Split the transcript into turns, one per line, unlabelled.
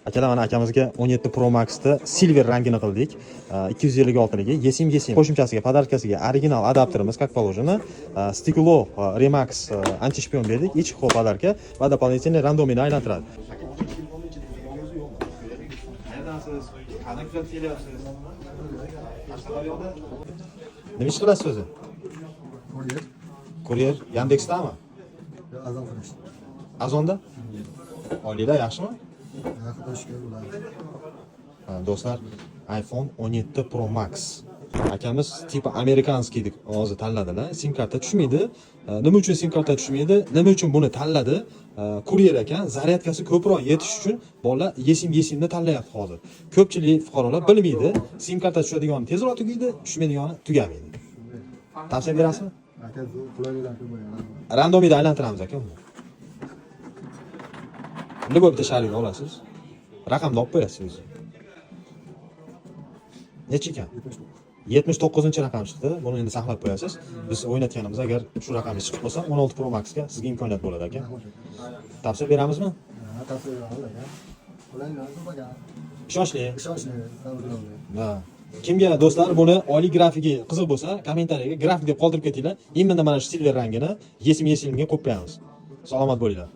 Akalar, mana akamizga 17 Pro Max'da silver rangini qildik. 256ligi esim qo'shimchasiga, podarkasiga original adapterimiz, как положено. Stiklo Remax anti-shpion berdik. Ich xo'p podarka va дополнительный randomini aylantiradi. Nima ish qilasiz o'zi? Kuryer Yandex'dami? Azonda? Oyliklar yaxshimi? Do'stlar, iPhone 17 Pro Max. Akamiz tipi amerikanskiy deb hozir tanladilar. SIM karta tushmaydi. Nima uchun SIM karta tushmaydi? Nima uchun buni tanladi? Kuryer ekan, zaryadkasi ko'proq yetish uchun bolalar yesimni tanlayapti hozir. Ko'pchilik fuqarolar bilmaydi, SIM karta tushadigan tezroq tugaydi, tushmaydigani tugamaydi. Tavsiya berasizmi? Randomida aylantiramiz aka uni. Любой bitta sharik olasiz. Raqamni olib qo'yasiz o'zi. Necha ekan? 79-raqam chiqdi. Buni endi saqlab qo'yasiz. Biz o'ynatganimiz agar shu raqamga chiqib qolsa 16 Pro Max ga sizga imkoniyat bo'ladi aka. Tavsiya beramizmi?
Tavsiya beramiz aka.
Ishonchli. Ha. Kimga do'stlar buni oliy grafiki qiziq bo'lsa, kommentariyaga grafik deb qoldirib ketinglar. Endi mana shu silver rangini yesimga qo'yib qo'yamiz. Salomat bo'linglar.